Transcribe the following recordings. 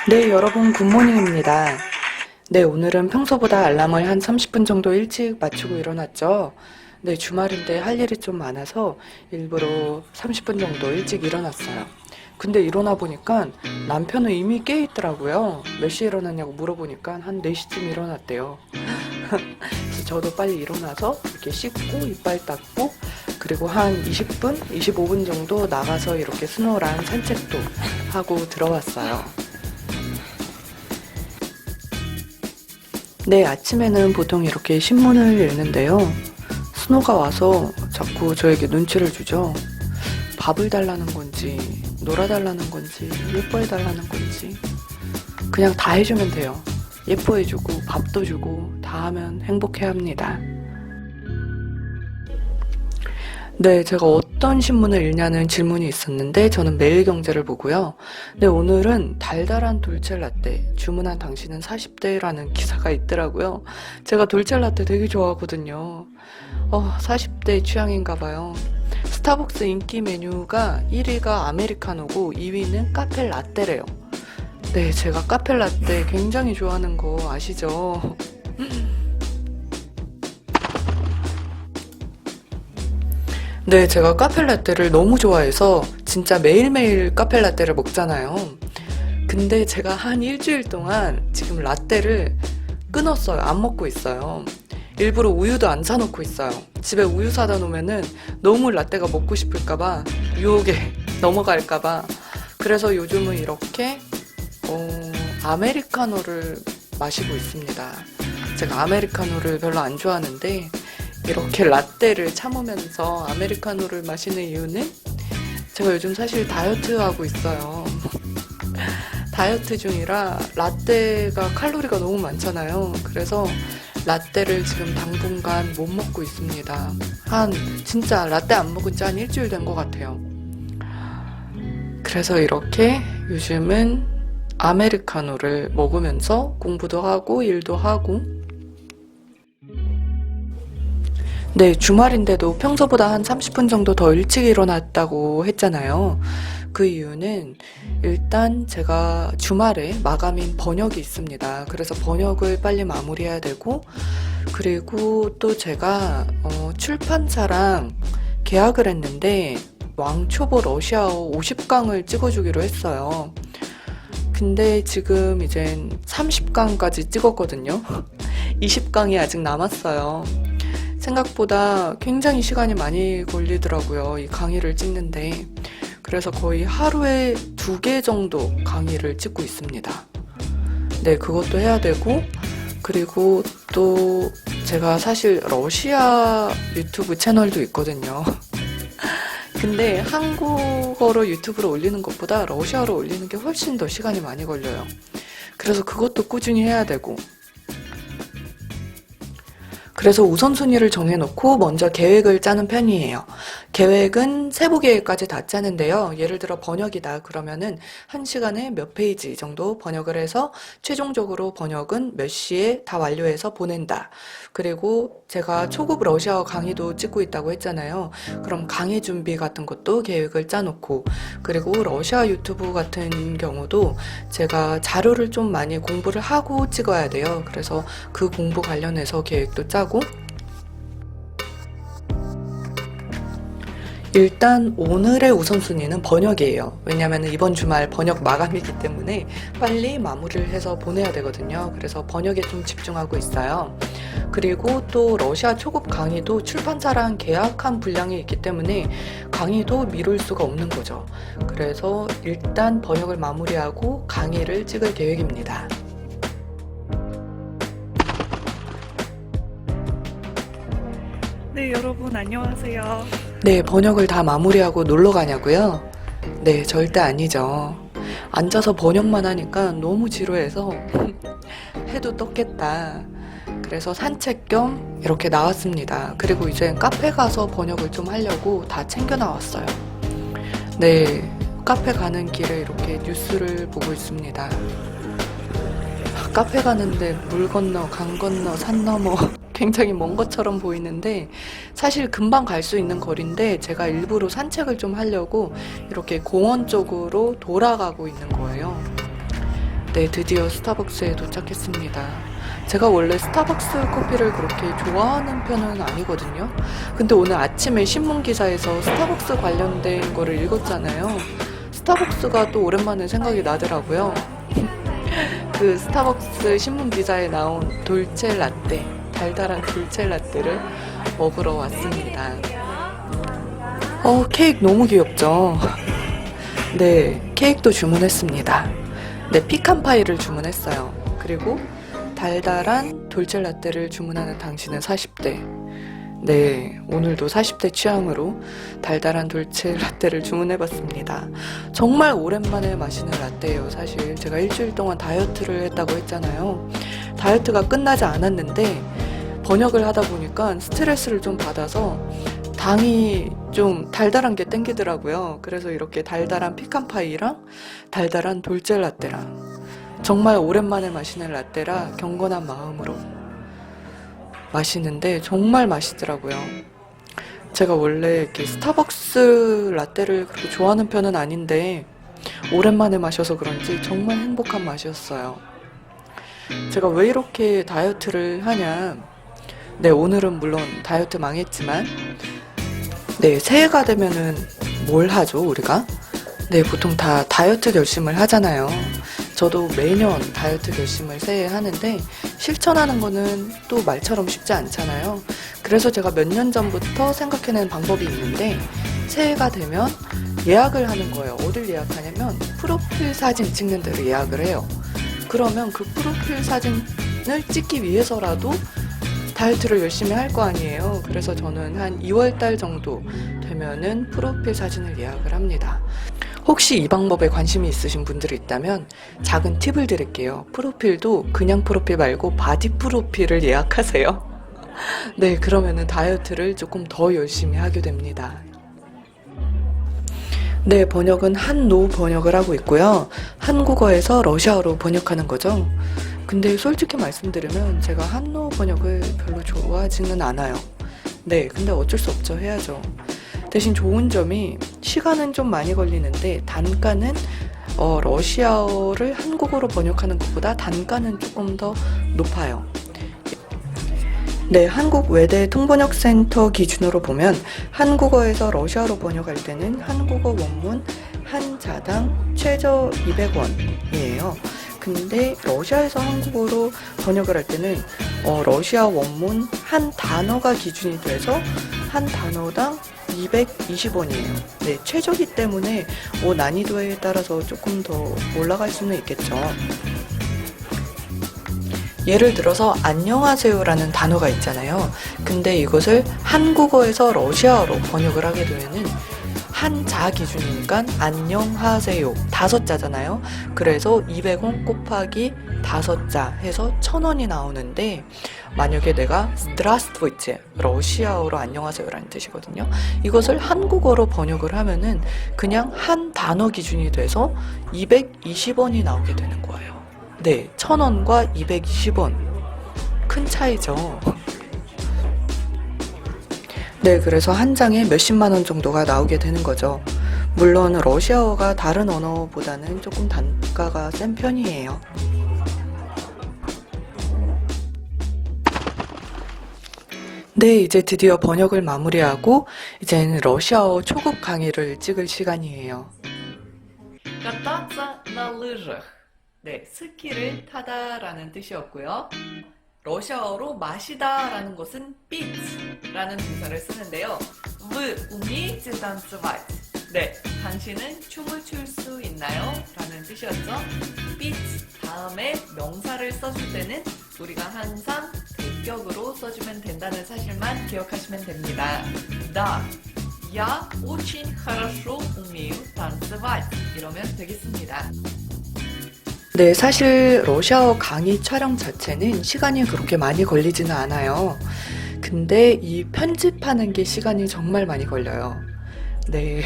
네, 여러분 굿모닝입니다. 네, 오늘은 평소보다 알람을 한 30분 정도 일찍 맞추고 일어났죠. 네, 주말인데 할 일이 좀 많아서 일부러 30분 정도 일찍 일어났어요. 근데 일어나 보니까 남편은 이미 깨 있더라고요. 몇 시에 일어났냐고 물어보니까 한 4시쯤 일어났대요. 그래서 저도 빨리 일어나서 이렇게 씻고 이빨 닦고 그리고 한 20분, 25분 정도 나가서 이렇게 스노랑 산책도 하고 들어왔어요. 네, 아침에는 보통 이렇게 신문을 읽는데요. 스노가 와서 자꾸 저에게 눈치를 주죠. 밥을 달라는 건지, 놀아달라는 건지, 예뻐해달라는 건지. 그냥 다 해주면 돼요. 예뻐해주고, 밥도 주고, 다 하면 행복해합니다. 네, 제가 어떤 신문을 읽냐는 질문이 있었는데 저는 매일경제를 보고요. 네, 오늘은 달달한 돌체라떼 주문한 당신은 40대라는 기사가 있더라고요. 제가 돌체라떼 되게 좋아하거든요. 40대 취향인가 봐요. 스타벅스 인기 메뉴가 1위가 아메리카노고 2위는 카페라떼래요. 네, 제가 카페라떼 굉장히 좋아하는 거 아시죠? 네, 제가 카페라떼를 너무 좋아해서 진짜 매일매일 카페라떼를 먹잖아요. 근데 제가 한 일주일 동안 지금 라떼를 끊었어요. 안 먹고 있어요. 일부러 우유도 안 사놓고 있어요. 집에 우유 사다 놓으면은 너무 라떼가 먹고 싶을까봐 유혹에 넘어갈까봐. 그래서 요즘은 이렇게 아메리카노를 마시고 있습니다. 제가 아메리카노를 별로 안 좋아하는데 이렇게 라떼를 참으면서 아메리카노를 마시는 이유는 제가 요즘 사실 다이어트 하고 있어요. 다이어트 중이라 라떼가 칼로리가 너무 많잖아요. 그래서 라떼를 지금 당분간 못 먹고 있습니다. 진짜 라떼 안 먹은 지 한 일주일 된 것 같아요. 그래서 이렇게 요즘은 아메리카노를 먹으면서 공부도 하고 일도 하고. 네, 주말인데도 평소보다 한 30분 정도 더 일찍 일어났다고 했잖아요. 그 이유는 일단 제가 주말에 마감인 번역이 있습니다. 그래서 번역을 빨리 마무리해야 되고, 그리고 또 제가 출판사랑 계약을 했는데 왕초보 러시아어 50강을 찍어주기로 했어요. 근데 지금 이젠 30강까지 찍었거든요. 20강이 아직 남았어요. 생각보다 굉장히 시간이 많이 걸리더라고요. 이 강의를 찍는데. 그래서 거의 하루에 2개 정도 강의를 찍고 있습니다. 네, 그것도 해야 되고, 그리고 또 제가 사실 러시아 유튜브 채널도 있거든요. 근데 한국어로 유튜브로 올리는 것보다 러시아로 올리는 게 훨씬 더 시간이 많이 걸려요. 그래서 그것도 꾸준히 해야 되고, 그래서 우선순위를 정해놓고 먼저 계획을 짜는 편이에요. 계획은 세부 계획까지 다 짜는데요. 예를 들어 번역이다 그러면은 1시간에 몇 페이지 정도 번역을 해서 최종적으로 번역은 몇 시에 다 완료해서 보낸다. 그리고 제가 초급 러시아어 강의도 찍고 있다고 했잖아요. 그럼 강의 준비 같은 것도 계획을 짜놓고, 그리고 러시아 유튜브 같은 경우도 제가 자료를 좀 많이 공부를 하고 찍어야 돼요. 그래서 그 공부 관련해서 계획도 짜고, 일단 오늘의 우선순위는 번역이에요. 왜냐하면 이번 주말 번역 마감이기 때문에 빨리 마무리를 해서 보내야 되거든요. 그래서 번역에 좀 집중하고 있어요. 그리고 또 러시아 초급 강의도 출판사랑 계약한 분량이 있기 때문에 강의도 미룰 수가 없는 거죠. 그래서 일단 번역을 마무리하고 강의를 찍을 계획입니다. 네, 여러분 안녕하세요. 네, 번역을 다 마무리하고 놀러 가냐고요? 네, 절대 아니죠. 앉아서 번역만 하니까 너무 지루해서 해도 떴겠다. 그래서 산책 겸 이렇게 나왔습니다. 그리고 이제 카페 가서 번역을 좀 하려고 다 챙겨 나왔어요. 네, 카페 가는 길에 이렇게 뉴스를 보고 있습니다. 카페 가는데 물 건너, 강 건너, 산 넘어 굉장히 먼 것처럼 보이는데 사실 금방 갈 수 있는 거리인데 제가 일부러 산책을 좀 하려고 이렇게 공원 쪽으로 돌아가고 있는 거예요. 네, 드디어 스타벅스에 도착했습니다. 제가 원래 스타벅스 커피를 그렇게 좋아하는 편은 아니거든요. 근데 오늘 아침에 신문 기사에서 스타벅스 관련된 거를 읽었잖아요. 스타벅스가 또 오랜만에 생각이 나더라고요. 그 스타벅스 신문 기사에 나온 돌체 라떼, 달달한 돌체 라떼를 먹으러 왔습니다. 케이크 너무 귀엽죠? 네, 케이크도 주문했습니다. 네, 피칸파이를 주문했어요. 그리고 달달한 돌체 라떼를 주문하는 당신은 40대. 네, 오늘도 40대 취향으로 달달한 돌체 라떼를 주문해봤습니다. 정말 오랜만에 마시는 라떼예요. 사실 제가 일주일 동안 다이어트를 했다고 했잖아요. 다이어트가 끝나지 않았는데 번역을 하다 보니까 스트레스를 좀 받아서 당이 좀 달달한 게 땡기더라고요. 그래서 이렇게 달달한 피칸파이랑 달달한 돌체 라떼랑 정말 오랜만에 마시는 라떼라 경건한 마음으로 마시는데 정말 맛있더라고요. 제가 원래 이렇게 스타벅스 라떼를 그렇게 좋아하는 편은 아닌데 오랜만에 마셔서 그런지 정말 행복한 맛이었어요. 제가 왜 이렇게 다이어트를 하냐? 네, 오늘은 물론 다이어트 망했지만 네, 새해가 되면은 뭘 하죠, 우리가? 네, 보통 다 다이어트 결심을 하잖아요. 저도 매년 다이어트 결심을 새해에 하는데 실천하는 거는 또 말처럼 쉽지 않잖아요. 그래서 제가 몇 년 전부터 생각해낸 방법이 있는데 새해가 되면 예약을 하는 거예요. 어딜 예약하냐면 프로필 사진 찍는 데로 예약을 해요. 그러면 그 프로필 사진을 찍기 위해서라도 다이어트를 열심히 할 거 아니에요. 그래서 저는 한 2월 달 정도 되면은 프로필 사진을 예약을 합니다. 혹시 이 방법에 관심이 있으신 분들이 있다면 작은 팁을 드릴게요. 프로필도 그냥 프로필 말고 바디 프로필을 예약하세요. 네, 그러면은 다이어트를 조금 더 열심히 하게 됩니다. 네, 번역은 한노 번역을 하고 있고요. 한국어에서 러시아어로 번역하는 거죠. 근데 솔직히 말씀드리면 제가 한노 번역을 별로 좋아하지는 않아요. 네, 근데 어쩔 수 없죠. 해야죠. 대신 좋은 점이 시간은 좀 많이 걸리는데 단가는 러시아어를 한국어로 번역하는 것보다 단가는 조금 더 높아요. 네, 한국 외대 통번역센터 기준으로 보면 한국어에서 러시아로 번역할 때는 한국어 원문 한 자당 최저 200원이에요. 근데 러시아에서 한국어로 번역을 할 때는 러시아 원문 한 단어가 기준이 돼서 한 단어당 220원이에요. 네, 최저기 때문에 난이도에 따라서 조금 더 올라갈 수는 있겠죠. 예를 들어서 안녕하세요라는 단어가 있잖아요. 근데 이것을 한국어에서 러시아어로 번역을 하게 되면은 한자 기준이니까 안녕하세요 5자잖아요. 그래서 200원 곱하기 5자 해서 1000원이 나오는데 만약에 내가 здравствуйте 러시아어로 안녕하세요라는 뜻이거든요. 이것을 한국어로 번역을 하면은 그냥 한 단어 기준이 돼서 220원이 나오게 되는 거예요. 네, 1000원과 220원 큰 차이죠. 네, 그래서 한 장에 몇십만 원 정도가 나오게 되는 거죠. 물론 러시아어가 다른 언어보다는 조금 단가가 센 편이에요. 네, 이제 드디어 번역을 마무리하고 이제는 러시아어 초급 강의를 찍을 시간이에요. кататься на лыжах. 네, 스키를 타다라는 뜻이었고요. 러시아어로 마시다라는 것은 пит라는 동사를 쓰는데요. Вы умеете танцевать? 네, 당신은 춤을 출 수 있나요? 라는 뜻이었죠. пит 다음에 명사를 써줄 때는 우리가 항상 대격으로 써주면 된다는 사실만 기억하시면 됩니다. Да, я очень хорошо умею танцевать. 이러면 되겠습니다. 네, 사실 러시아어 강의 촬영 자체는 시간이 그렇게 많이 걸리지는 않아요. 근데 이 편집하는 게 시간이 정말 많이 걸려요. 네.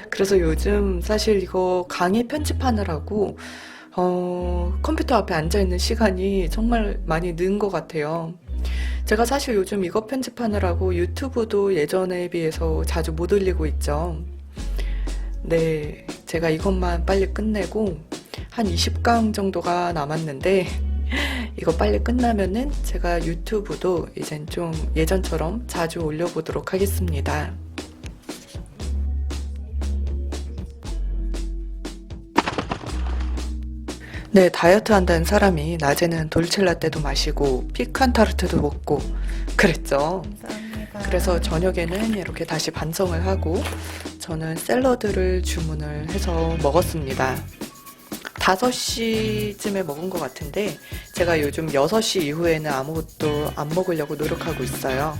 그래서 요즘 사실 이거 강의 편집하느라고 컴퓨터 앞에 앉아있는 시간이 정말 많이 는 것 같아요. 제가 사실 요즘 이거 편집하느라고 유튜브도 예전에 비해서 자주 못 올리고 있죠. 네, 제가 이것만 빨리 끝내고 한 20강 정도가 남았는데 이거 빨리 끝나면은 제가 유튜브도 이젠 좀 예전처럼 자주 올려보도록 하겠습니다. 네, 다이어트 한다는 사람이 낮에는 돌체라떼도 마시고 피칸 타르트도 먹고 그랬죠. 감사합니다. 그래서 저녁에는 이렇게 다시 반성을 하고 저는 샐러드를 주문을 해서 먹었습니다. 5시쯤에 먹은 것 같은데 제가 요즘 6시 이후에는 아무것도 안 먹으려고 노력하고 있어요.